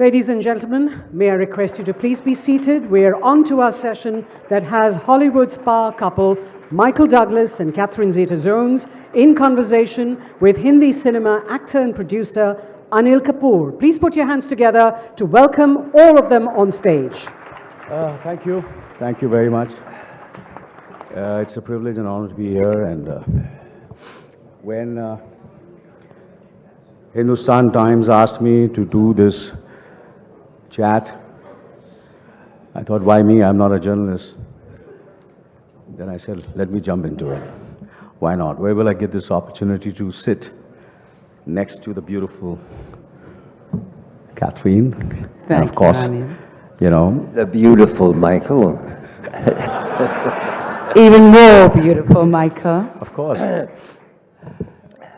Ladies and gentlemen, may I request you to please be seated. We're on to our session that has Hollywood star couple Michael Douglas and Catherine Zeta-Jones in conversation with Hindi cinema actor and producer Anil Kapoor. Please put your hands together to welcome all of them on stage. Thank you. Thank you very much. It's a privilege and honor to be here. And when Hindustan Times asked me to do this chat, I thought, why me? I'm not a journalist. Then I said, let me jump into it. Why not? Where will I get this opportunity to sit next to the beautiful Catherine? Thank and of course, you know, the beautiful Michael. Even more beautiful, Michael. Of course.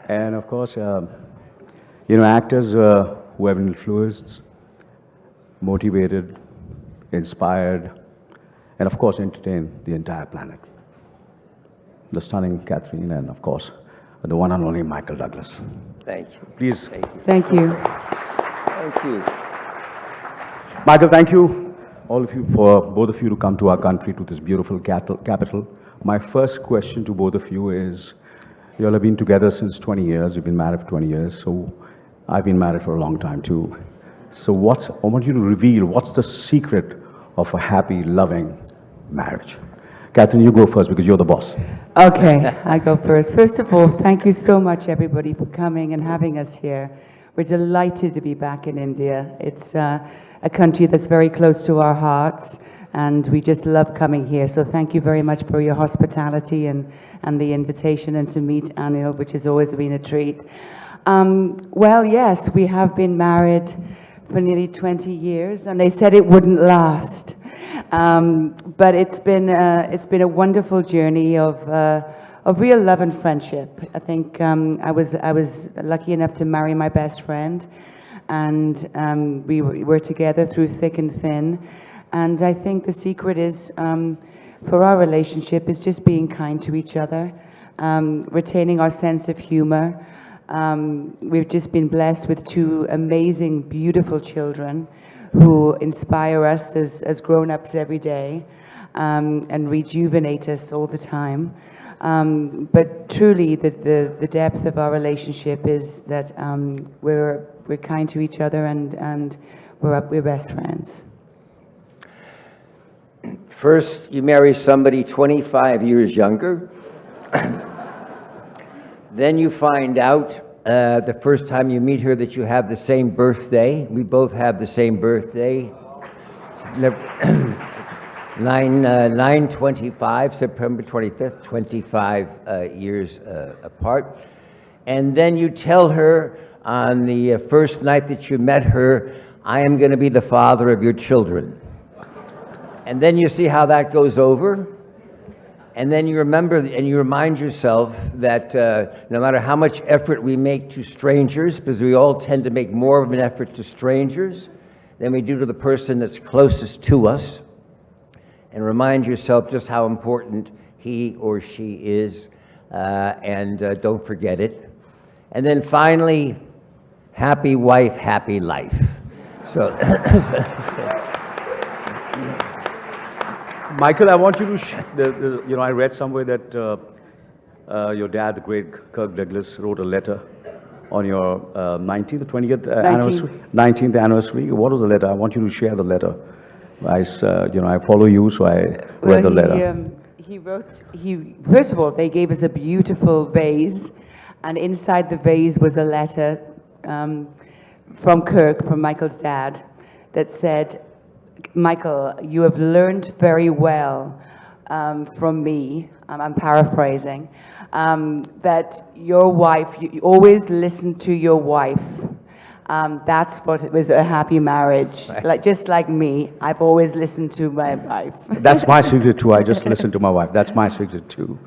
And of course, you know, actors who have influenced, motivated, inspired, and of course, entertained the entire planet. The stunning Catherine, and of course, the one and only Michael Douglas. Thank you. Please. Thank you. Thank you. Thank you. Michael, thank you, all of you, for both of you to come to our country, to this beautiful capital. My first question to both of you is, you all have been together since 20 years. You've been married for 20 years, so I've been married for a long time too. So I want you to reveal, what's the secret of a happy, loving marriage? Catherine, you go first because you're the boss. Okay, I go first. First of all, thank you so much, everybody, for coming and having us here. We're delighted to be back in India. It's a country that's very close to our hearts, and we just love coming here. So thank you very much for your hospitality and the invitation, and to meet Anil, which has always been a treat. Well, yes, we have been married for nearly 20 years, and they said it wouldn't last. But it's been a wonderful journey of real love and friendship. I think I was lucky enough to marry my best friend, and we were together through thick and thin. And I think the secret is, for our relationship, is just being kind to each other, retaining our sense of humor. We've just been blessed with two amazing, beautiful children who inspire us as grown-ups every day, and rejuvenate us all the time. But truly, the depth of our relationship is that we're kind to each other, and we're best friends. First, you marry somebody 25 years younger. Then you find out the first time you meet her that you have the same birthday. We both have the same birthday. 9/25, September 25th, 25 years apart. And then you tell her on the first night that you met her, I am going to be the father of your children. And then you see how that goes over. And then you remember and you remind yourself that no matter how much effort we make to strangers, because we all tend to make more of an effort to strangers than we do to the person that's closest to us, and remind yourself just how important he or she is, and don't forget it. And then finally, happy wife, happy life. So. Michael, I want you to, you know, I read somewhere that your dad, the great Kirk Douglas, wrote a letter on your 19th or 20th anniversary? 19th anniversary. What was the letter? I want you to share the letter. You know, I follow you, so I read the letter. He wrote, first of all, they gave us a beautiful vase, and inside the vase was a letter from Kirk, from Michael's dad, that said, Michael, you have learned very well from me, I'm paraphrasing, that your wife, you always listen to your wife. That's what it was, a happy marriage. Like, just like me, I've always listened to my wife. That's my secret too. I just listen to my wife. That's my secret too.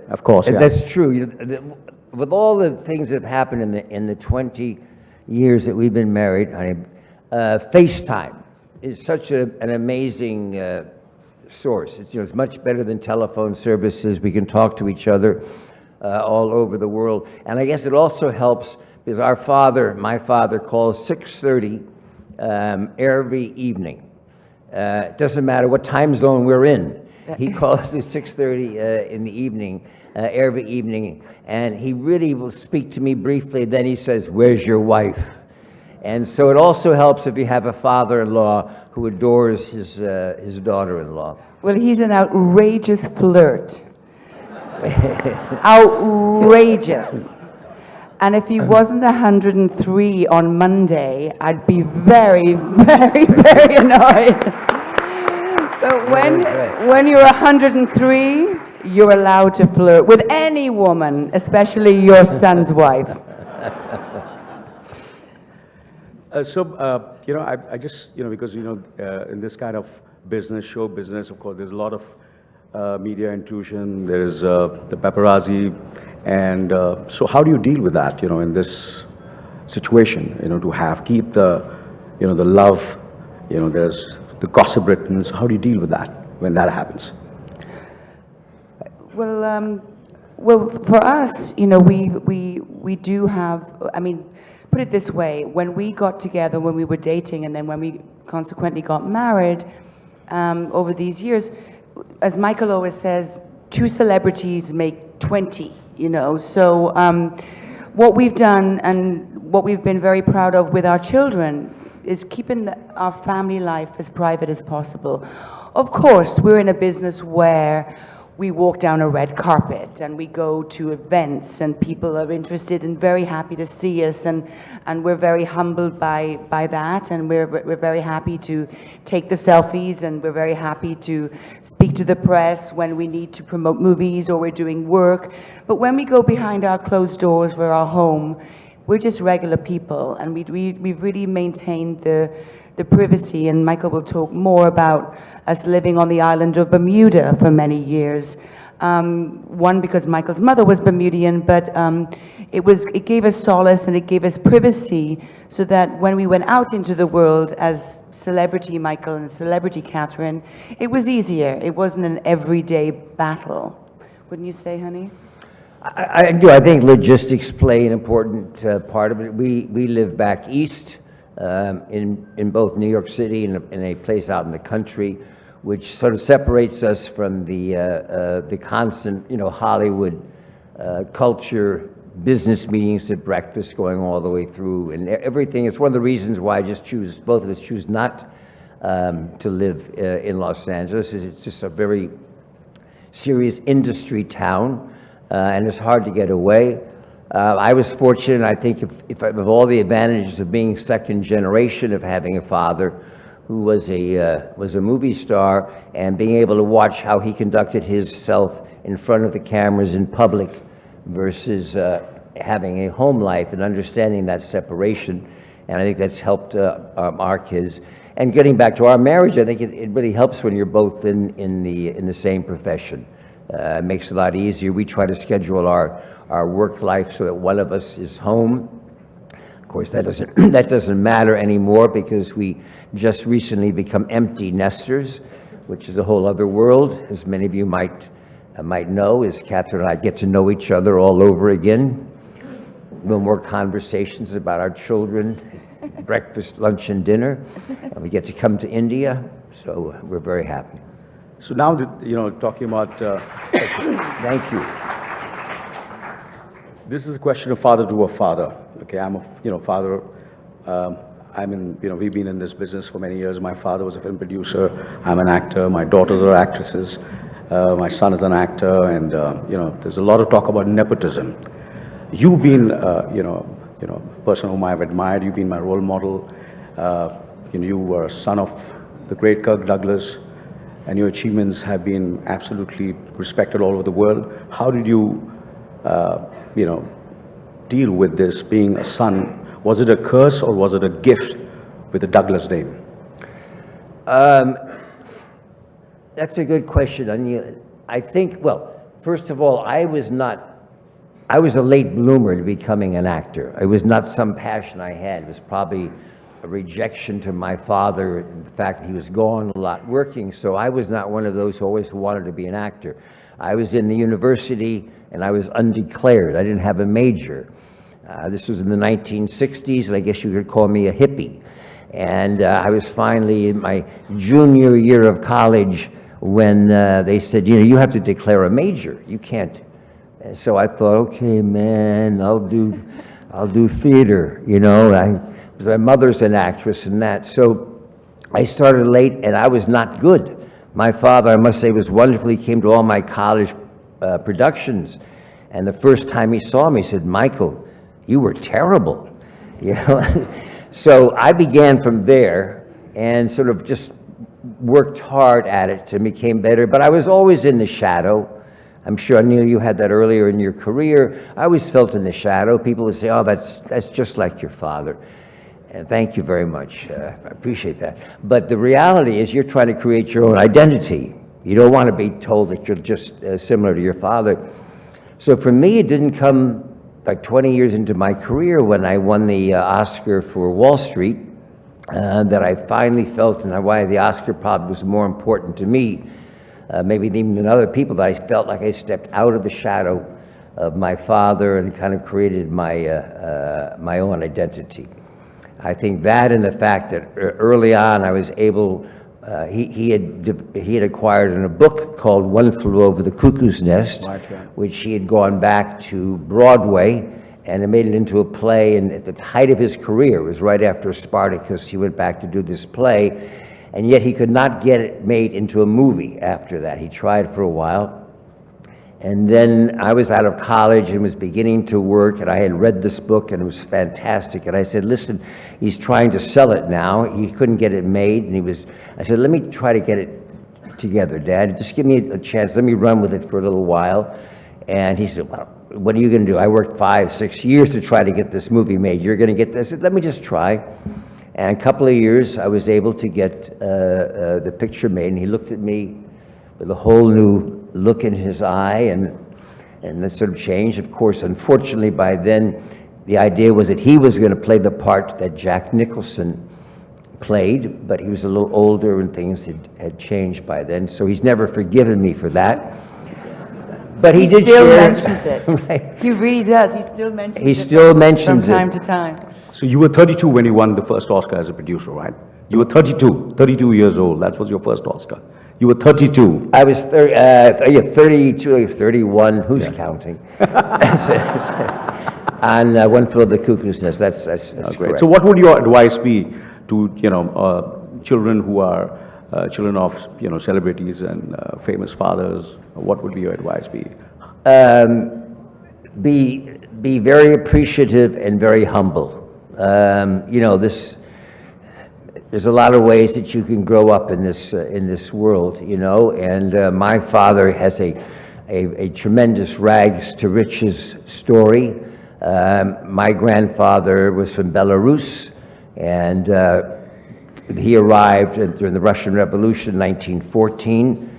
Of course, yeah. That's true. With all the things that have happened in the 20 years that we've been married, FaceTime is such an amazing source. It's much better than telephone services. We can talk to each other all over the world. And I guess it also helps because my father calls 6:30 every evening. It doesn't matter what time zone we're in. He calls at 6:30 in the evening, every evening, and he really will speak to me briefly, then he says, "Where's your wife?" And so it also helps if you have a father-in-law who adores his daughter-in-law. Well, he's an outrageous flirt. Outrageous. And if he wasn't 103 on Monday, I'd be very, very, very annoyed. But when you're 103, you're allowed to flirt with any woman, especially your son's wife. You know, I just, you know, because, you know, in this kind of business, show business, of course, there's a lot of media intrusion, there's the paparazzi, and so how do you deal with that, you know, in this situation, you know, to keep the, you know, the love, you know, there's the gossip written, so how do you deal with that when that happens? Well, for us, you know, we do have, I mean, put it this way, when we got together, when we were dating, and then when we consequently got married, over these years, as Michael always says, 2 celebrities make 20, you know, so what we've done and what we've been very proud of with our children is keeping our family life as private as possible. Of course, we're in a business where we walk down a red carpet and we go to events and people are interested and very happy to see us, and we're very humbled by that, and we're very happy to take the selfies, and we're very happy to speak to the press when we need to promote movies or we're doing work. But when we go behind our closed doors for our home, we're just regular people, and we've really maintained the privacy, and Michael will talk more about us living on the island of Bermuda for many years. One, because Michael's mother was Bermudian, but it gave us solace and it gave us privacy, so that when we went out into the world as celebrity Michael and celebrity Catherine, it was easier. It wasn't an everyday battle. Wouldn't you say, honey? I do. I think logistics play an important part of it. We live back east, in both New York City and in a place out in the country, which sort of separates us from the constant, you know, Hollywood culture, business meetings at breakfast going all the way through, and everything. It's one of the reasons why both of us choose not to live in Los Angeles. It's just a very serious industry town, and it's hard to get away. I was fortunate, I think, if of all the advantages of being second generation, of having a father who was a movie star, and being able to watch how he conducted himself in front of the cameras in public versus having a home life, and understanding that separation. And I think that's helped our kids. And getting back to our marriage, I think it really helps when you're both in the same profession. It makes it a lot easier. We try to schedule our work life so that one of us is home. Of course, that doesn't matter anymore, because we just recently become empty nesters, which is a whole other world. As many of you might know, as Catherine and I get to know each other all over again. No more conversations about our children, breakfast, lunch, and dinner. And we get to come to India, so we're very happy. So now that, you know, talking about... Thank you. This is a question of father to a father. Okay, I'm a, you know, father. We've been in this business for many years. My father was a film producer. I'm an actor. My daughters are actresses. My son is an actor, and you know, there's a lot of talk about nepotism. You've been, you know, a person whom I've admired. You've been my role model. You know, you were a son of the great Kirk Douglas, and your achievements have been absolutely respected all over the world. How did you, you know, deal with this being a son? Was it a curse or was it a gift with the Douglas name? That's a good question, Anil. I think, well, first of all, I was a late bloomer to becoming an actor. It was not some passion I had. It was probably a rejection to my father, and the fact that he was gone a lot working, so I was not one of those who always wanted to be an actor. I was in the university and I was undeclared. I didn't have a major. This was in the 1960s, and I guess you could call me a hippie. And I was finally in my junior year of college when they said, you know, you have to declare a major. You can't. And so I thought, okay, man, I'll do theater, you know. Because my mother's an actress and that. So I started late, and I was not good. My father, I must say, was wonderful. He came to all my college productions. And the first time he saw me, he said, Michael, you were terrible, you know. So I began from there and sort of just worked hard at it and became better. But I was always in the shadow. I'm sure, Anil, you had that earlier in your career. I always felt in the shadow. People would say, oh, that's just like your father. And thank you very much. I appreciate that. But the reality is you're trying to create your own identity. You don't want to be told that you're just similar to your father. So for me, it didn't come like 20 years into my career when I won the Oscar for Wall Street that I finally felt, and why the Oscar probably was more important to me, maybe even than other people, that I felt like I stepped out of the shadow of my father and kind of created my own identity. I think that, and the fact that early on I was able, he had acquired in a book called One Flew Over the Cuckoo's Nest, Right, yeah. which he had gone back to Broadway, and it made it into a play. And at the height of his career, it was right after Spartacus, he went back to do this play, and yet he could not get it made into a movie after that. He tried for a while. And then I was out of college and was beginning to work, and I had read this book, and it was fantastic. And I said, listen, he's trying to sell it now. He couldn't get it made, and I said, let me try to get it together, Dad. Just give me a chance. Let me run with it for a little while. And he said, well, what are you going to do? I worked 5-6 years to try to get this movie made. You're going to get this? I said, let me just try. And a couple of years, I was able to get the picture made, and he looked at me with a whole new look in his eye, and that sort of changed. Of course, unfortunately, by then, the idea was that he was going to play the part that Jack Nicholson played, but he was a little older and things had changed by then, so he's never forgiven me for that. But he did still share, mentions it. Right. He really does. He still mentions it. He still mentions from time it. to time. So you were 32 when you won the first Oscar as a producer, right? You were 32 years old. That was your first Oscar. You were 32. I was 32, 31, who's counting? And One Flew Over the Cuckoo's Nest, that's Great. correct. So what would your advice be to, you know, children who are children of, you know, celebrities and famous fathers? What would your advice be? Be very appreciative and very humble. You know, there's a lot of ways that you can grow up in this world, you know, and my father has a tremendous rags to riches story. My grandfather was from Belarus, and he arrived during the Russian Revolution in 1914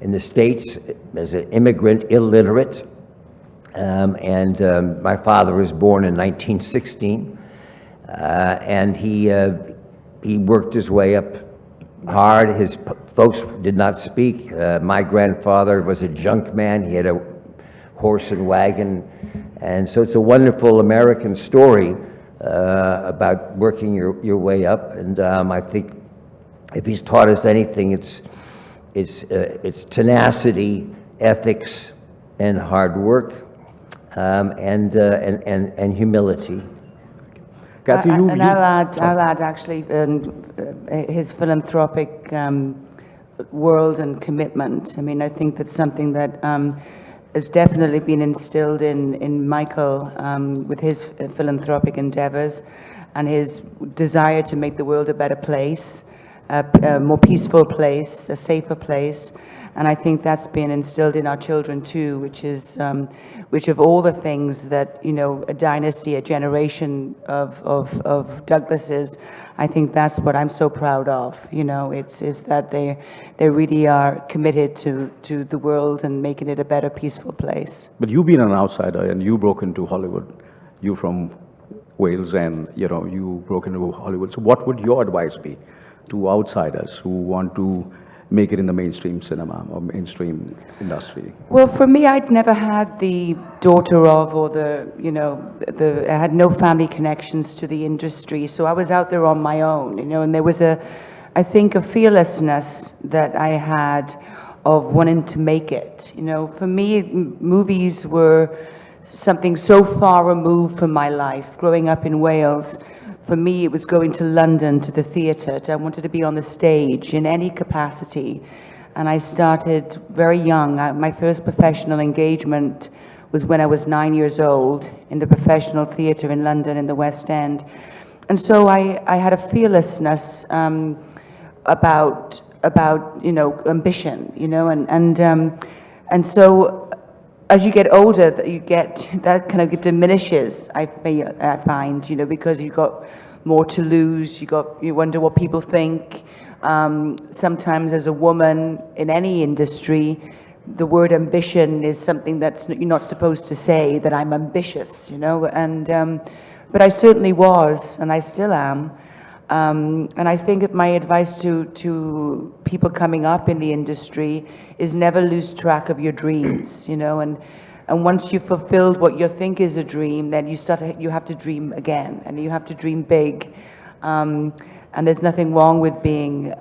in the States as an immigrant, illiterate, and my father was born in 1916, and he worked his way up hard. His folks did not speak. My grandfather was a junk man. He had a horse and wagon. And so it's a wonderful American story about working your way up. And I think if he's taught us anything, it's tenacity, ethics, and hard work, and humility. Kathy, And I'll add actually his philanthropic world and commitment. I mean, I think that's something that has definitely been instilled in Michael with his philanthropic endeavors and his desire to make the world a better place, a more peaceful place, a safer place. And I think that's been instilled in our children too, which of all the things that, you know, a dynasty, a generation of Douglases, I think that's what I'm so proud of. You know, is that they really are committed to the world and making it a better, peaceful place. But you've been an outsider and you broke into Hollywood. You're from Wales and, you know, you broke into Hollywood. So what would your advice be to outsiders who want to make it in the mainstream cinema or mainstream industry? Well, for me, I'd never had the daughter of or I had no family connections to the industry, so I was out there on my own, and there was I think a fearlessness that I had of wanting to make it. For me, movies were something so far removed from my life. Growing up in Wales, for me, it was going to London, to the theatre. I wanted to be on the stage in any capacity. And I started very young. My first professional engagement was when I was 9 years old in the professional theatre in London in the West End. And so I had a fearlessness about ambition, and so as you get older, that kind of diminishes. I find, because you've got more to lose. You wonder what people think. Sometimes, as a woman in any industry, the word ambition is something that you're not supposed to say. That I'm ambitious, but I certainly was, and I still am. And I think my advice to people coming up in the industry is never lose track of your dreams, and once you've fulfilled what you think is a dream, then you have to dream again, and you have to dream big. And there's nothing wrong with being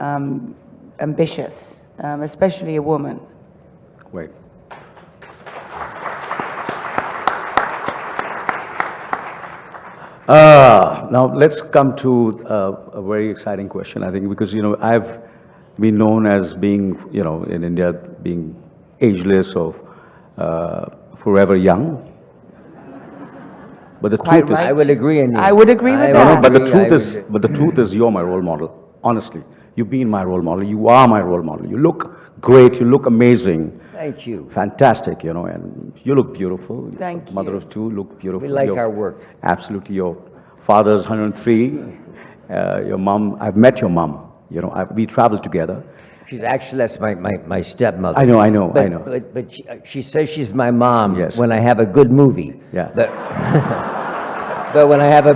ambitious, especially a woman. Wait. Now let's come to a very exciting question, I think, because I've been known as being, in India, being ageless or forever young. But the truth is, I would agree in you. I would agree with that. but the truth is, you're my role model. Honestly, you've been my role model. You are my role model. You look great. You look amazing. Thank you. Fantastic, and you look beautiful. Thank you. Mother of two, look beautiful. We like our work. Absolutely. Your father's 103. Your mom, I've met your mom. We traveled together. That's my stepmother. I know. But she says she's my mom. Yes. When I have a good movie. Yeah. But when I have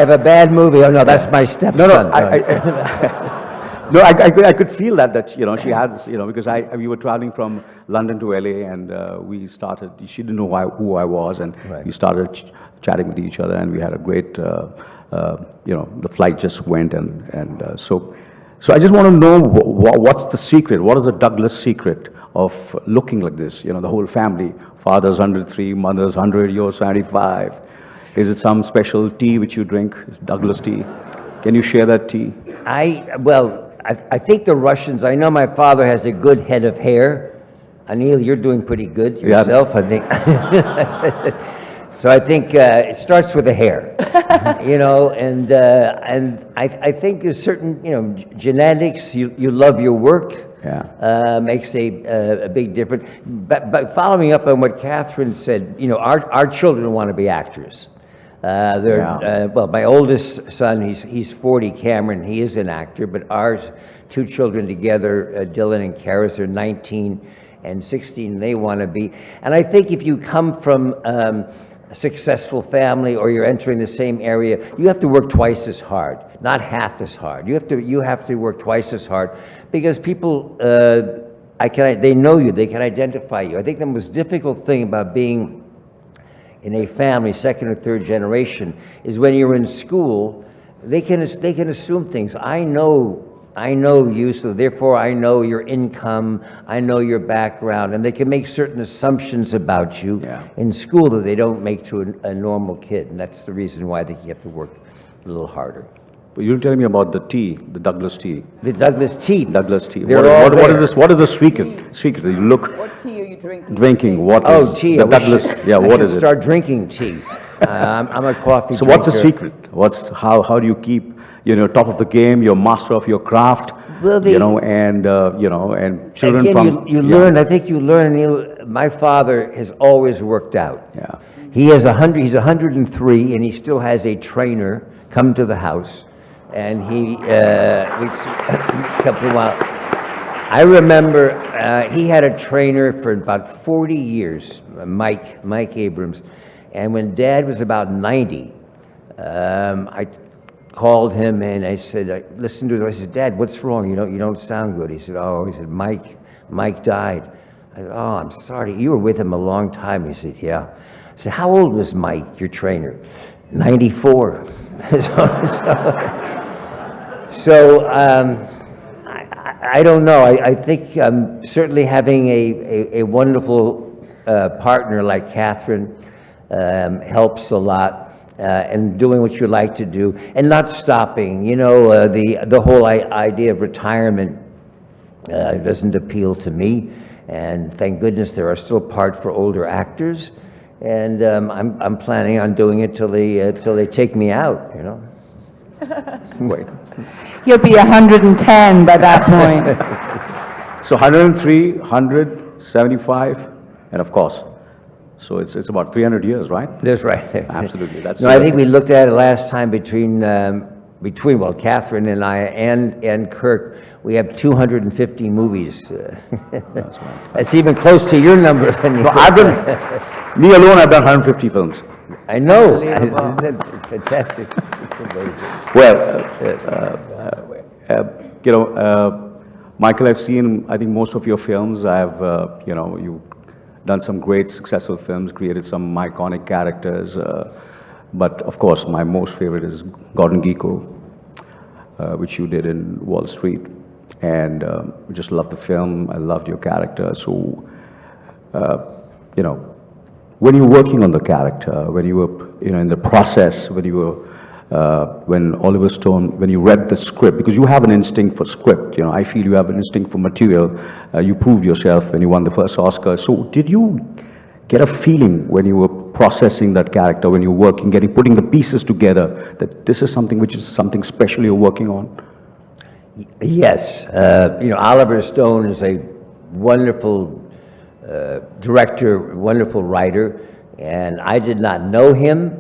a bad movie, oh no, that's my stepson. No, I could feel that she had, because we were traveling from London to LA, and we started. She didn't know who I was, and Right. we started chatting with each other, and we had a great, the flight just went, and so I just want to know what's the secret. What is the Douglas secret of looking like this? The whole family. Father's 103, mother's 100, you're 75. Is it some special tea which you drink, Douglas tea? Can you share that tea? I think the Russians, I know my father has a good head of hair. Anil, you're doing pretty good yourself, I think. So I think it starts with the hair, and I think there's certain, genetics, you love your work, makes a big difference. But following up on what Catherine said, our children want to be actors. My oldest son, he's 40, Cameron, he is an actor, but our two children together, Dylan and Karis, are 19 and 16, they want to be. And I think if you come from a successful family or you're entering the same area, you have to work twice as hard, not half as hard. You have to work twice as hard, because people, they know you, they can identify you. I think the most difficult thing about being in a family, second or third generation, is when you're in school, they can assume things. I know you, so therefore I know your income, I know your background, and they can make certain assumptions about you in school that they don't make to a normal kid, and that's the reason why I think you have to work a little harder. But you're telling me about the tea, the Douglas tea. The Douglas tea. Douglas tea. What is this? What is the secret? Secret that you look. What tea are you drinking? Drinking. What is tea. the Douglas? Yeah. What is it? Start drinking tea. I'm a coffee. So drinker. what's the secret? How do you keep top of the game? You're master of your craft. Well, and children again, from you learn. I think you learn. My father has always worked out. Yeah. He's 103, and he still has a trainer come to the house. And we couple of while. I remember he had a trainer for about 40 years, Mike Abrams. And when Dad was about 90, I called him and I said, I listened to it. I said, Dad, what's wrong? You don't sound good. He said, oh, he said, Mike died. I said, oh, I'm sorry. You were with him a long time. He said, yeah. I said, how old was Mike, your trainer? 94. So I don't know. I think certainly having a wonderful partner like Catherine helps a lot, and doing what you like to do and not stopping. You know, the whole idea of retirement doesn't appeal to me, and thank goodness there are still parts for older actors, and I'm planning on doing it till they take me out. You know. Wait. You'll be 110 by that point. So 103, 100, 75, and of course, so it's about 300 years, right? That's right. Absolutely. That's No, I think we looked at it last time between well, Catherine and I and Kirk. We have 250 movies. That's right. That's even close to your numbers. No, me alone, I've done 150 films. I know. Unbelievable. It's fantastic. It's amazing. Well, Michael, I've seen, I think, most of your films. You've done some great, successful films, created some iconic characters. But of course, my most favorite is Gordon Gekko, which you did in Wall Street. And just loved the film. I loved your character. So, when you're working on the character, when you were, in the process, when Oliver Stone, when you read the script, because you have an instinct for script, I feel you have an instinct for material. You proved yourself when you won the first Oscar. So did you get a feeling when you were processing that character, when you were working, putting the pieces together, that this is something which is something special you're working on? Yes. Oliver Stone is a wonderful director, wonderful writer, and I did not know him.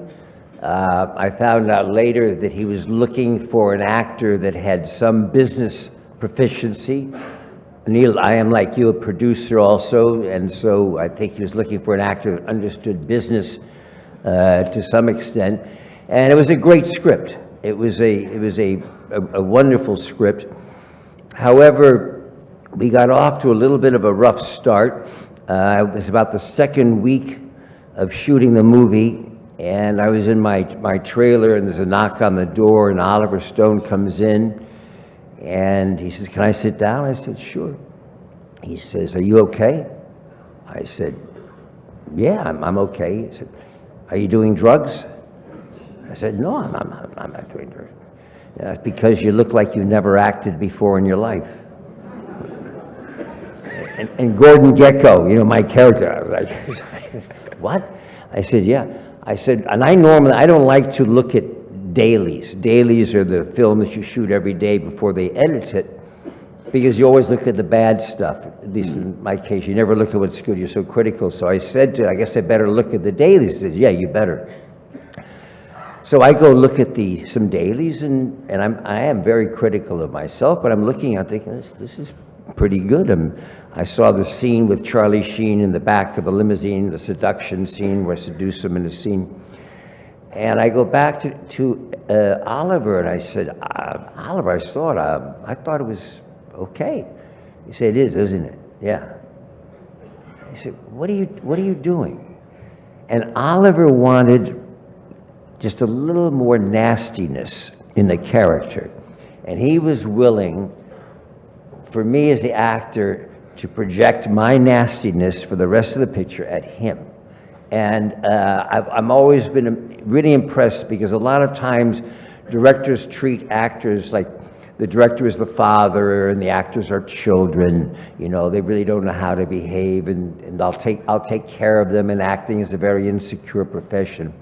I found out later that he was looking for an actor that had some business proficiency. Neil, I am like you, a producer also, and so I think he was looking for an actor that understood business to some extent. And it was a great script. It was a wonderful script. However, we got off to a little bit of a rough start. It was about the second week of shooting the movie, and I was in my trailer, and there's a knock on the door, and Oliver Stone comes in, and he says, "Can I sit down?" I said, "Sure." He says, "Are you okay?" I said, "Yeah, I'm okay." He said, "Are you doing drugs?" I said, "No, I'm not doing drugs." "That's because you look like you never acted before in your life." And Gordon Gekko, my character, I was like, "What?" I said, "Yeah." I said, and I don't like to look at dailies. Dailies are the film that you shoot every day before they edit it, because you always look at the bad stuff. At least in my case, you never look at what's good. You're so critical. So I said I guess I better look at the dailies. He says, "Yeah, you better." So I go look at some dailies, and I am very critical of myself, but I'm looking at thinking, this is pretty good. I saw the scene with Charlie Sheen in the back of the limousine, the seduction scene where I seduce him in a scene. And I go back to Oliver, and I said, "Oliver, I thought it was okay." He said, "It is, isn't it?" "Yeah." He said, what are you doing?" And Oliver wanted just a little more nastiness in the character. And he was willing for me as the actor to project my nastiness for the rest of the picture at him. And I've always been really impressed, because a lot of times directors treat actors like the director is the father and the actors are children. They really don't know how to behave, and I'll take care of them, and acting is a very insecure profession.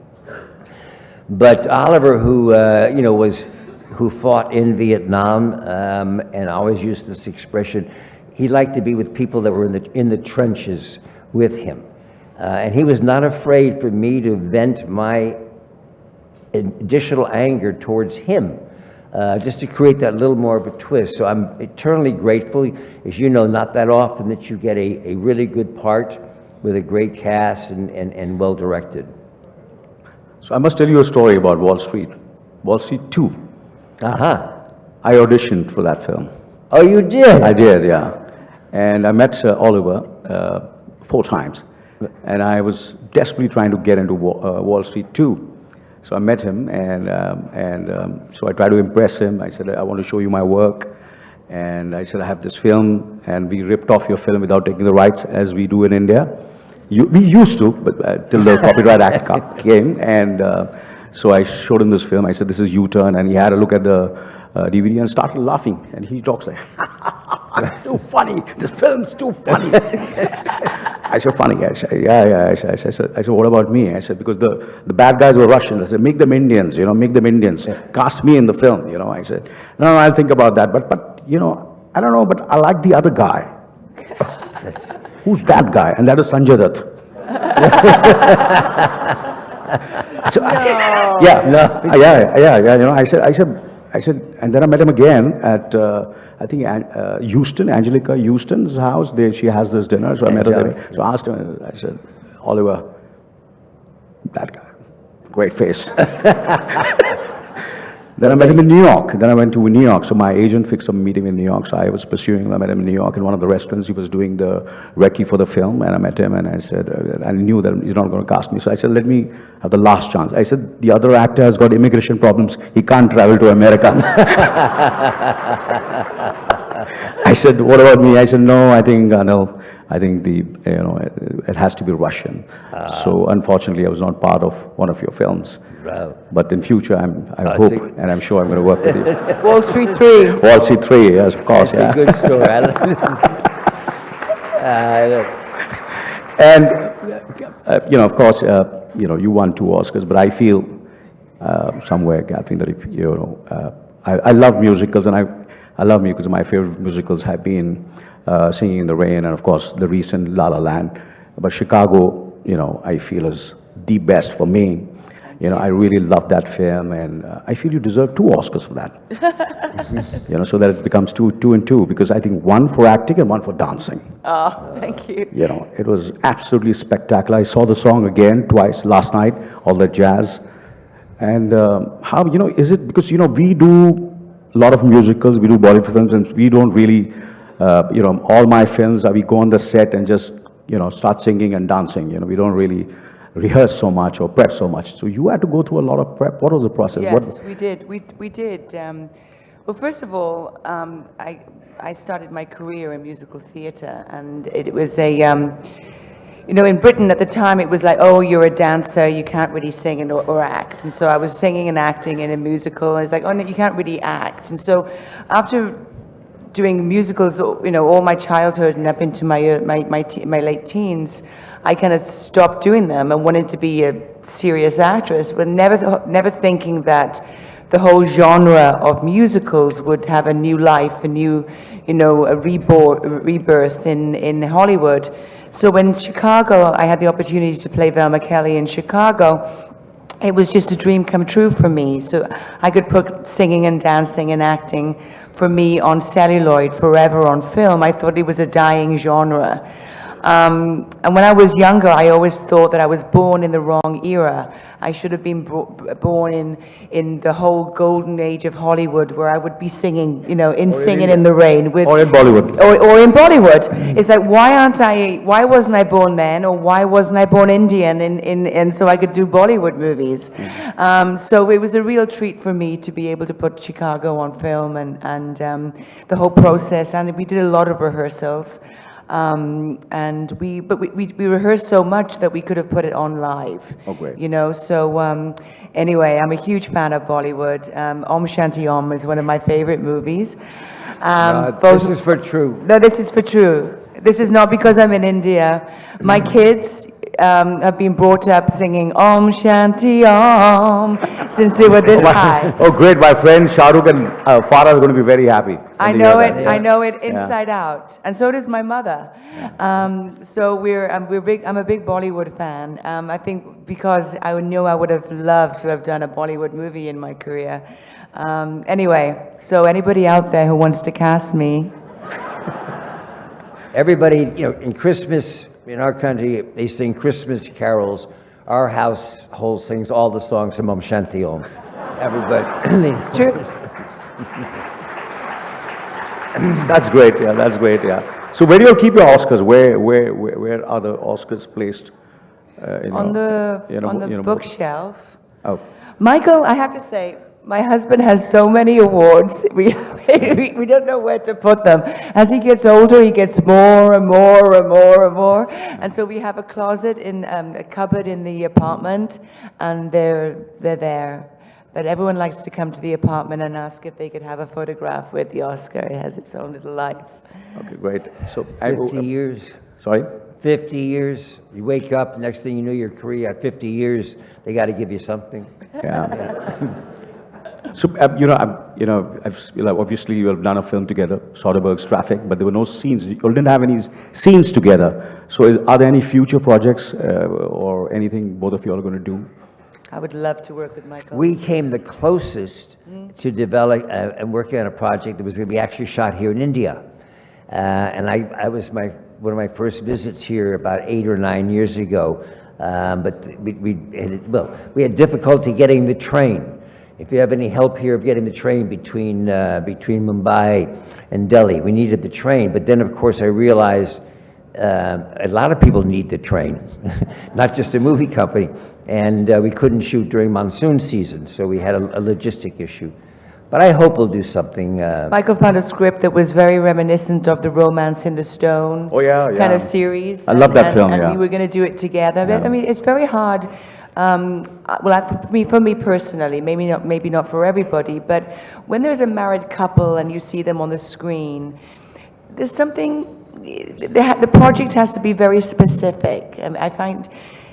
But Oliver, who fought in Vietnam, and I always used this expression, he liked to be with people that were in the trenches with him. And he was not afraid for me to vent my additional anger towards him, just to create that little more of a twist. So I'm eternally grateful. As you know, not that often that you get a really good part with a great cast and well directed. So I must tell you a story about Wall Street. Wall Street 2. Uh-huh. I auditioned for that film. Oh, you did? I did, yeah. And I met Oliver 4 times. And I was desperately trying to get into Wall Street too. So I met him, and so I tried to impress him. I said, I want to show you my work. And I said, I have this film, and we ripped off your film without taking the rights, as we do in India. We used to, but till the Copyright Act came. And so I showed him this film. I said, this is U-Turn. And he had a look at the DVD and started laughing. And he talks like, too funny. This film's too funny. I said, funny. I said, yeah. I said, what about me? I said, because the bad guys were Russians. I said, make them Indians, make them Indians. Cast me in the film, I said, no, I'll think about that. But I don't know, but I like the other guy. Who's that guy? And that is Sanjay Dutt. So, I said, and then I met him again at, I think, Angelica Houston's house. She has this dinner, so I met her there. So I asked him, I said, Oliver, that guy, great face. Then I met him in New York. Then I went to New York. So my agent fixed a meeting in New York. So I was pursuing him. I met him in New York in one of the restaurants. He was doing the recce for the film. And I met him and I said, I knew that he's not going to cast me. So I said, let me have the last chance. I said, the other actor has got immigration problems. He can't travel to America. I said, what about me? I said, no, I think, Anil, it has to be Russian. So unfortunately, I was not part of one of your films. Wow. But in future, I hope, and I'm sure I'm going to work with you. Wall Street 3. Wall Street 3, yes, of course. That's a good story. And, of course, you won 2 Oscars, but I feel somewhere, Catherine, that if, I love musicals, and I love musicals. My favorite musicals have been Singing in the Rain, and of course, the recent La La Land. But Chicago, I feel is the best for me. I really love that film, and I feel you deserve 2 Oscars for that. So that it becomes 2 and 2, because I think 1 for acting and 1 for dancing. Oh, thank you. It was absolutely spectacular. I saw the song again twice last night, all the jazz. And how, is it, because, we do a lot of musicals, we do Bollywood films, and we don't really, all my films, we go on the set and just, start singing and dancing. We don't really rehearse so much or prep so much. So you had to go through a lot of prep. What was the process? Yes, we did. We did. Well, first of all, I started my career in musical theatre, and it was a, in Britain at the time, it was like, oh, you're a dancer, you can't really sing or act. And so I was singing and acting in a musical, and it's like, oh, no, you can't really act. And so after doing musicals, all my childhood and up into my late teens, I kind of stopped doing them and wanted to be a serious actress, but never thinking that the whole genre of musicals would have a new life, a new, a rebirth in Hollywood. So in Chicago, I had the opportunity to play Velma Kelly in Chicago. It was just a dream come true for me. So I could put singing and dancing and acting for me on celluloid forever on film. I thought it was a dying genre. And when I was younger, I always thought that I was born in the wrong era. I should have been born in the whole golden age of Hollywood, where I would be singing, in Singing in the Rain with, or in Bollywood, or in Bollywood. It's like, why wasn't I born then, or why wasn't I born Indian, and so I could do Bollywood movies? So it was a real treat for me to be able to put Chicago on film, and the whole process. And we did a lot of rehearsals. And we rehearsed so much that we could have put it on live. Oh, great. So anyway, I'm a huge fan of Bollywood. Om Shanti Om is one of my favorite movies. This is for true. No, this is for true. This is not because I'm in India. My kids have been brought up singing Om Shanti Om since they were this high. Oh, great. My friend Shahrukh and Farah are going to be very happy. I know it. Yeah. I know it inside out, and so does my mother. So we're big. I'm a big Bollywood fan. I think because I knew I would have loved to have done a Bollywood movie in my career. Anyway, so anybody out there who wants to cast me, everybody, in Christmas in our country, they sing Christmas carols. Our household sings all the songs from Om Shanti Om. Everybody. It's true. That's great, yeah, that's great, yeah. So where do you keep your Oscars? Where are the Oscars placed? On the bookshelf. Oh. Michael, I have to say, my husband has so many awards, we don't know where to put them. As he gets older, he gets more and more and more and more. And so we have a closet in a cupboard in the apartment, and they're there. But everyone likes to come to the apartment and ask if they could have a photograph with the Oscar. It has its own little life. Okay, great. So 50 years. Sorry? 50 years. You wake up, next thing you know, your career at 50 years, they got to give you something. Yeah. So, obviously you have done a film together, Soderbergh's Traffic, but there were no scenes. You didn't have any scenes together. So are there any future projects or anything both of you are going to do? I would love to work with Michael. We came the closest to develop and working on a project that was going to be actually shot here in India. And I was one of my first visits here about 8 or 9 years ago. But we had difficulty getting the train. If you have any help here of getting the train between Mumbai and Delhi, we needed the train. But then, of course, I realized a lot of people need the train, not just a movie company. And we couldn't shoot during monsoon season, so we had a logistic issue. But I hope we'll do something. Michael found a script that was very reminiscent of the Romance in the Stone kind of series. I love that film, and we were going to do it together. But, I mean, it's very hard. For me personally, maybe not for everybody, but when there's a married couple and you see them on the screen, there's something. The project has to be very specific. I find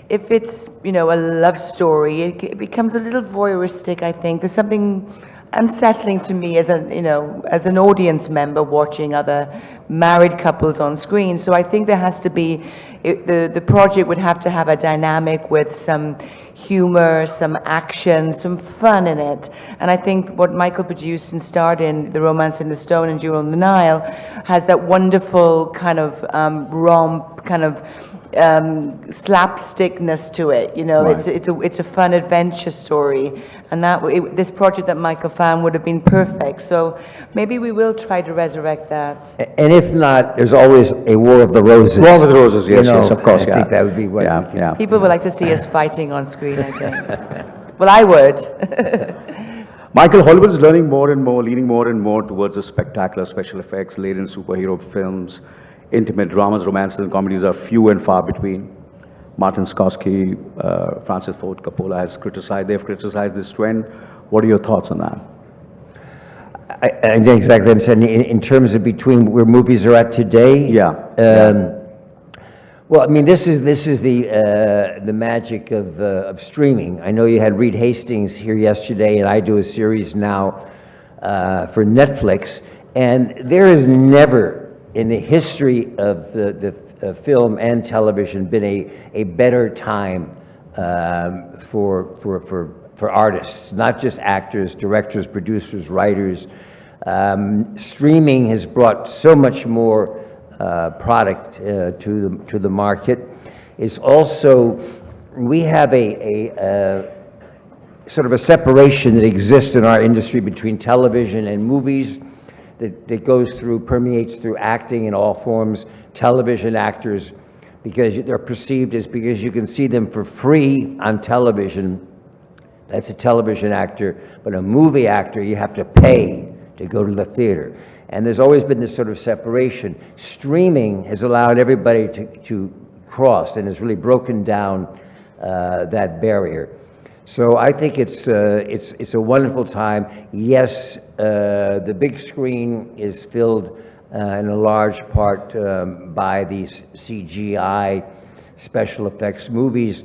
if it's a love story, it becomes a little voyeuristic. I think there's something unsettling to me as an audience member watching other married couples on screen. So I think there has to be the project would have to have a dynamic with some humor, some action, some fun in it. And I think what Michael produced and starred in, The Romance in the Stone and Jewel on the Nile, has that wonderful kind of romp, kind of slapstickness to it. Right. It's a fun adventure story, and this project that Michael found would have been perfect. So maybe we will try to resurrect that. And if not, there's always a War of the Roses. War of the Roses, yes, of course. I think that would be what people would like to see us fighting on screen, I think. Well, I would. Michael, Hollywood is leaning more and more towards the spectacular special effects, laden superhero films. Intimate dramas, romances, and comedies are few and far between. Martin Scorsese, Francis Ford Coppola they've criticized this trend. What are your thoughts on that? I exactly understand. In terms of between where movies are at today? Yeah. Well, I mean, this is the magic of streaming. I know you had Reed Hastings here yesterday, and I do a series now for Netflix, and there is never in the history of the film and television been a better time for artists, not just actors, directors, producers, writers. Streaming has brought so much more product to the market. It's also, we have a sort of a separation that exists in our industry between television and movies that permeates through acting in all forms. Television actors, because they're perceived as, because you can see them for free on television, that's a television actor, but a movie actor, you have to pay to go to the theater. And there's always been this sort of separation. Streaming has allowed everybody to cross and has really broken down that barrier. So I think it's a wonderful time. Yes, the big screen is filled in a large part by these CGI special effects movies,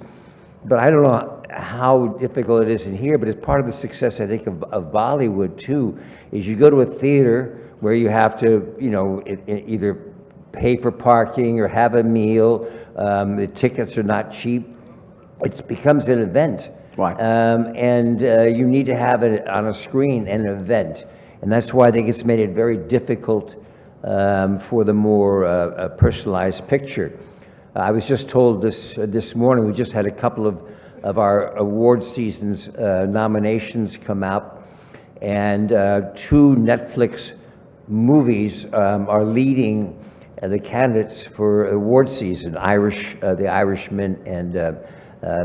but I don't know how difficult it is in here, but it's part of the success, I think, of Bollywood too, is you go to a theater where you have to, either pay for parking or have a meal. The tickets are not cheap. It becomes an event. Right. And you need to have it on a screen, an event. And that's why I think it's made it very difficult for the more personalized picture. I was just told this morning, we just had a couple of our award seasons nominations come out, and 2 Netflix movies are leading the candidates for award season, The Irishman and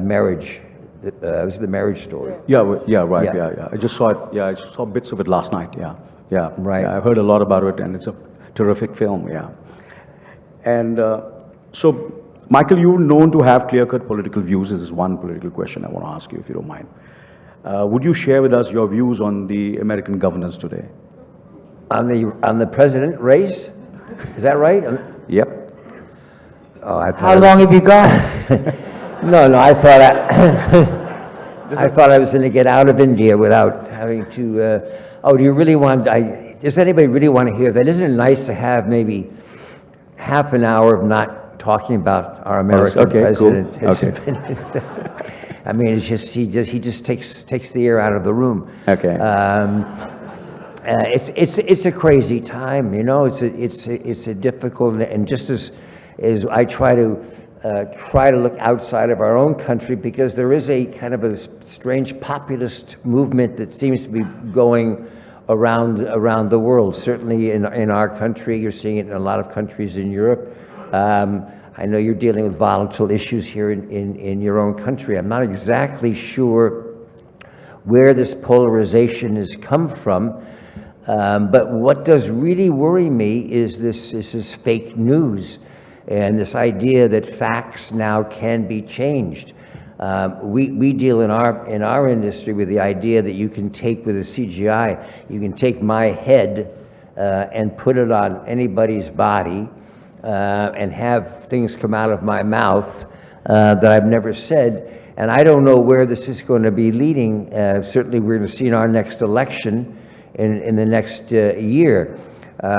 Marriage. Was it The Marriage Story? Yeah, right, yeah. I just saw it, I just saw bits of it last night, yeah. Right. Yeah, I've heard a lot about it, and it's a terrific film, yeah. And so, Michael, you're known to have clear-cut political views. This is one political question I want to ask you, if you don't mind. Would you share with us your views on the American governance today? On the president race? Is that right? Yep. Oh, I thought How long have you got? No, I thought I thought I was going to get out of India without having to. Do you really want? Does anybody really want to hear that? Isn't it nice to have maybe half an hour of not talking about our American president? Cool. Okay. I mean, it's just he just takes the air out of the room. Okay. It's a crazy time, you know. It's a difficult, and just as I try to look outside of our own country, because there is a kind of a strange populist movement that seems to be going around the world. Certainly in our country, you're seeing it in a lot of countries in Europe. I know you're dealing with volatile issues here in your own country. I'm not exactly sure where this polarization has come from, but what does really worry me is this fake news and this idea that facts now can be changed. We deal in our industry with the idea that you can take with a CGI, you can take my head and put it on anybody's body and have things come out of my mouth that I've never said. And I don't know where this is going to be leading. Certainly we're going to see in our next election in the next year.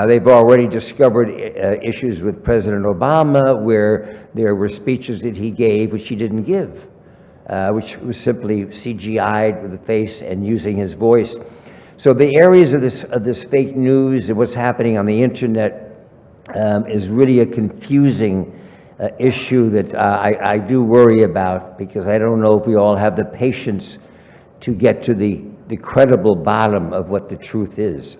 They've already discovered issues with President Obama where there were speeches that he gave which he didn't give, which was simply CGI'd with the face and using his voice. So the areas of this fake news and what's happening on the internet is really a confusing issue that I do worry about, because I don't know if we all have the patience to get to the credible bottom of what the truth is.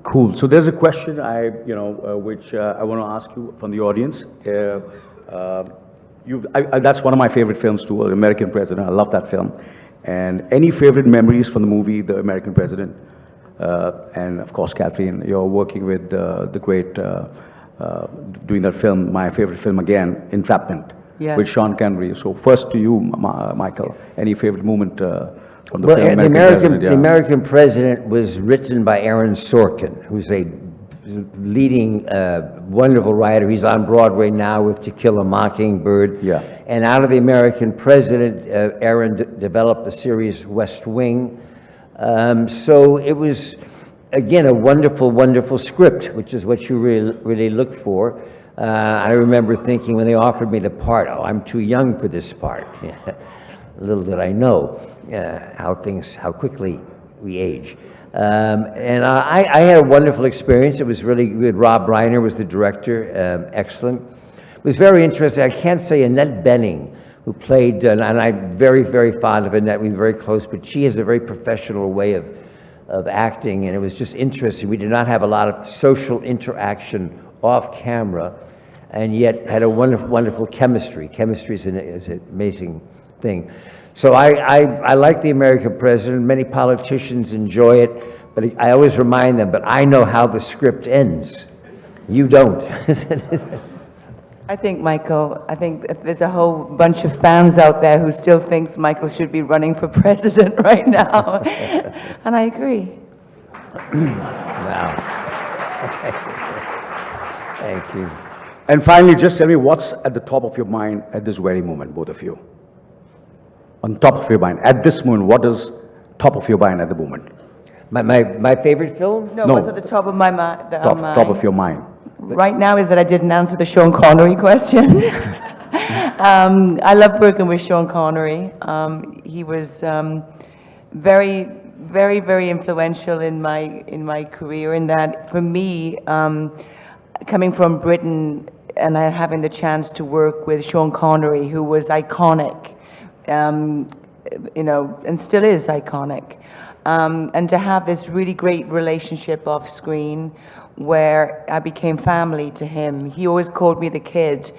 Cool. So there's a question which I want to ask you from the audience. That's one of my favorite films too, American President. I love that film. And any favorite memories from the movie, The American President? And of course, Catherine, you're working with the great, doing that film, my favorite film again, Entrapment, yes, with Sean Connery. So first to you, Michael, any favorite moment from the film, The American President was written by Aaron Sorkin, who's a leading, wonderful writer. He's on Broadway now with To Kill a Mockingbird. Yeah. And out of The American President, Aaron developed the series West Wing. So it was, again, a wonderful, wonderful script, which is what you really look for. I remember thinking when they offered me the part, oh, I'm too young for this part. Little did I know how quickly we age. And I had a wonderful experience. It was really good. Rob Reiner was the director, excellent. It was very interesting. I can't say Annette Bening, who played, and I'm very, very fond of Annette, we were very close, but she has a very professional way of acting, and it was just interesting. We did not have a lot of social interaction off camera, and yet had a wonderful, wonderful chemistry. Chemistry is an amazing thing. So I like The American President. Many politicians enjoy it, but I always remind them, but I know how the script ends. You don't. I think, Michael, there's a whole bunch of fans out there who still thinks Michael should be running for president right now. And I agree. Wow. Thank you. And finally, just tell me what's at the top of your mind at this very moment, both of you. On top of your mind, at this moment, what is top of your mind at the moment? My favorite film? No, what's at the top of my mind? Top of your mind. Right now is that I didn't answer the Sean Connery question. I love working with Sean Connery. He was very, very, very influential in my career, in that for me, coming from Britain and having the chance to work with Sean Connery, who was iconic, and still is iconic. and to have this really great relationship off screen where I became family to him. He always called me the kid.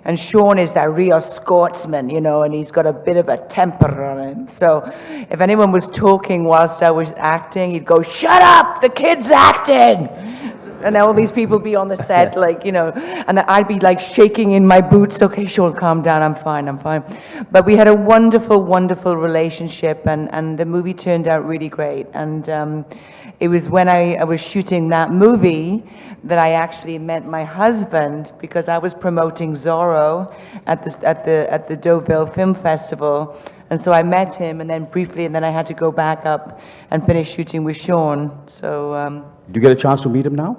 And Sean is that real Scotsman, you know, and he's got a bit of a temper on him. So if anyone was talking whilst I was acting, he'd go, "Shut up, the kid's acting!" And all these people be on the set, like, you know, and I'd be like shaking in my boots. "Okay, Sean, calm down, I'm fine. But we had a wonderful, wonderful relationship, and the movie turned out really great. And it was when I was shooting that movie that I actually met my husband, because I was promoting Zorro at the Deauville Film Festival, and so I met him, and then briefly, and then I had to go back up and finish shooting with Sean. So. Do you get a chance to meet him now?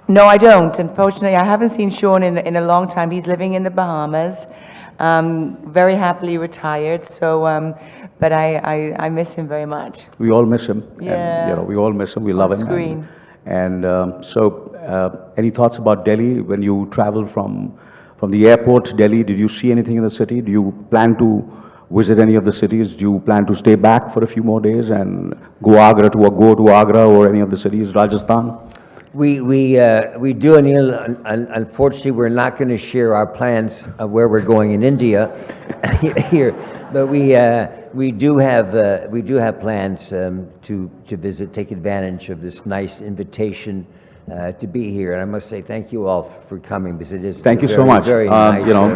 No, I don't. Unfortunately, I haven't seen Sean in a long time. He's living in the Bahamas, very happily retired. So, but I miss him very much. We all miss him. Yeah. And, you know, we all miss him. We love him. Screen. Any thoughts about Delhi when you travel from the airport to Delhi? Did you see anything in the city? Do you plan to visit any of the cities? Do you plan to stay back for a few more days and go to Agra or any of the cities, Rajasthan? We do, Anil. Unfortunately, we're not going to share our plans of where we're going in India here, but we do have plans to visit, take advantage of this nice invitation to be here. And I must say thank you all for coming, because it is thank you so much. Very nice, you know,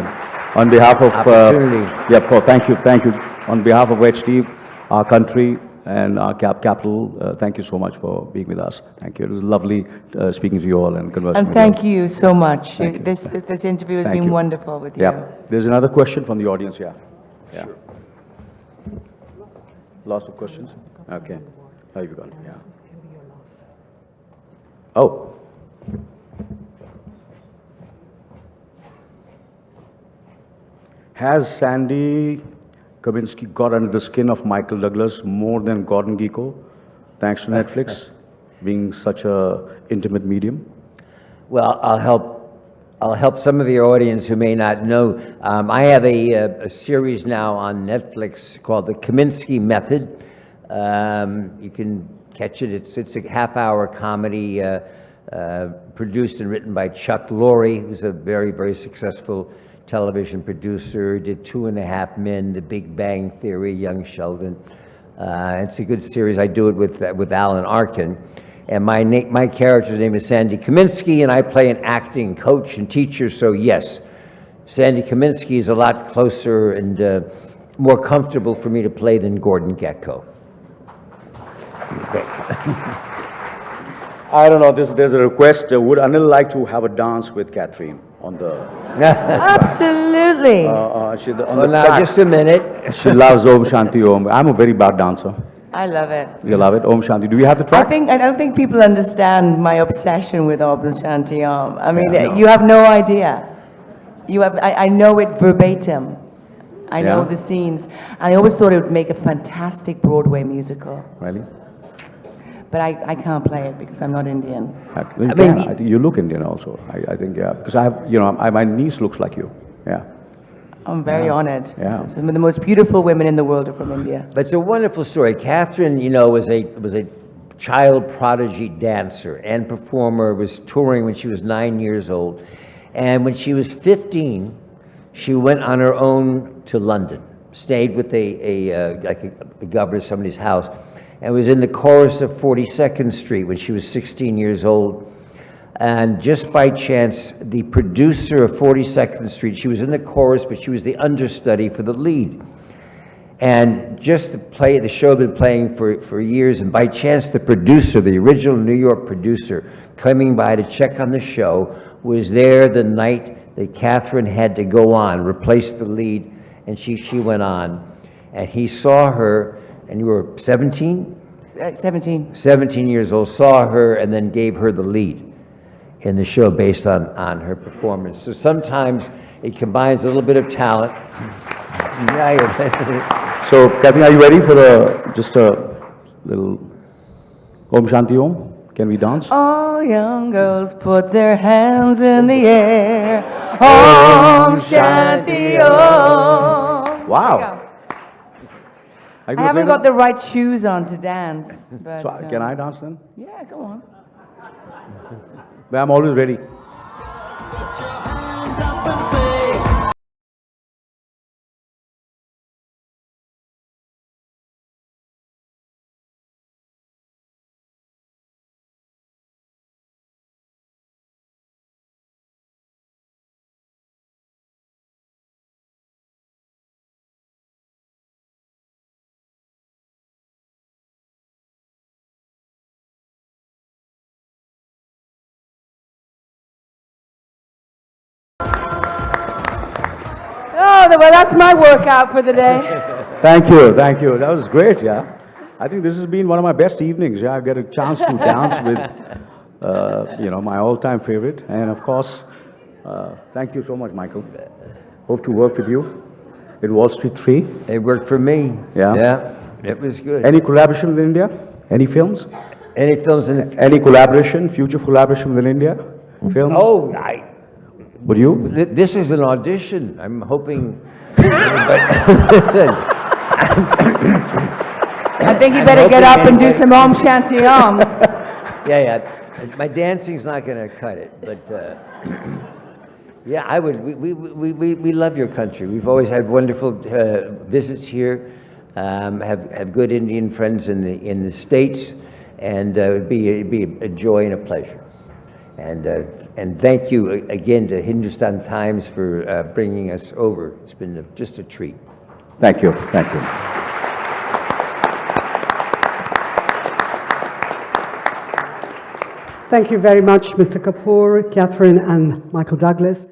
on behalf of opportunity. Of course, thank you. On behalf of HT, our country, and our capital, thank you so much for being with us. Thank you. It was lovely speaking to you all and conversing And with thank you so much. Thank you. This interview has Thank been you. wonderful with you. Yeah. There's another question from the audience. Yeah. Sure. Lots of questions? Okay. How have you gone? Yeah. Oh. Has Sandy Kaminski got under the skin of Michael Douglas more than Gordon Gekko, thanks to Netflix being such a intimate medium? Well, I'll help some of your audience who may not know. I have a series now on Netflix called The Kaminski Method. You can catch it. It's a half-hour comedy produced and written by Chuck Lorre, who's a very, very successful television producer. Did 2.5 Men, The Big Bang Theory, Young Sheldon. It's a good series. I do it with Alan Arkin. And my character's name is Sandy Kaminski, and I play an acting coach and teacher. So yes, Sandy Kaminski is a lot closer and more comfortable for me to play than Gordon Gekko. I don't know, there's a request. Would Anil like to have a dance with Catherine on the... Absolutely. Now, just a minute. She loves Om Shanti Om. I'm a very bad dancer. I love it. You love it? Om Shanti. Do we have the track? I don't think people understand my obsession with Om Shanti Om. I mean, Yeah, no. you have no idea. I know it verbatim. I know Yeah. the scenes. I always thought it would make a fantastic Broadway musical. Really? But I can't play it because I'm not Indian. I think you look Indian also. I think, yeah. Because I have, my niece looks like you. Yeah. I'm very honored. Yeah. Some of the most beautiful women in the world are from India. But it's a wonderful story. Catherine, was a child prodigy dancer and performer, was touring when she was 9 years old. And when she was 15, she went on her own to London, stayed with a governor of somebody's house, and was in the chorus of 42nd Street when she was 16 years old. And just by chance, the producer of 42nd Street, she was in the chorus, but she was the understudy for the lead. And just the show had been playing for years, and by chance, the producer, the original New York producer, coming by to check on the show, was there the night that Catherine had to go on, replace the lead, and she went on. And he saw her, and you were 17? 17. 17 years old, saw her, and then gave her the lead in the show based on her performance. So sometimes it combines a little bit of talent. So, Catherine, are you ready for just a little Om Shanti Om? Can we dance? All young girls put their hands in the air. Om Shanti Om. Wow. Are you I gonna haven't play got the right shoes on to dance. But, that? So can I dance then? Yeah, go on. But I'm always ready. Oh, well, that's my workout for the day. Thank you, thank you. That was great, yeah. I think this has been one of my best evenings. Yeah, I get a chance to dance with, my all-time favorite. And of course, thank you so much, Michael. Hope to work with you in Wall Street 3. It worked for me. Yeah. Yeah, it was good. Any collaboration with India? Any films? Any films in the... Any collaboration, future collaboration with India? Films? Oh, Would you? this is an audition. I'm hoping... I think you better get up and do some Om Shanti Om. Yeah. My dancing's not going to cut it, but yeah, I would. We love your country. We've always had wonderful visits here. Have good Indian friends in the States, and it'd be a joy and a pleasure. And thank you again to Hindustan Times for bringing us over. It's been just a treat. Thank you, thank you. Thank you very much, Mr. Kapoor, Catherine, and Michael Douglas.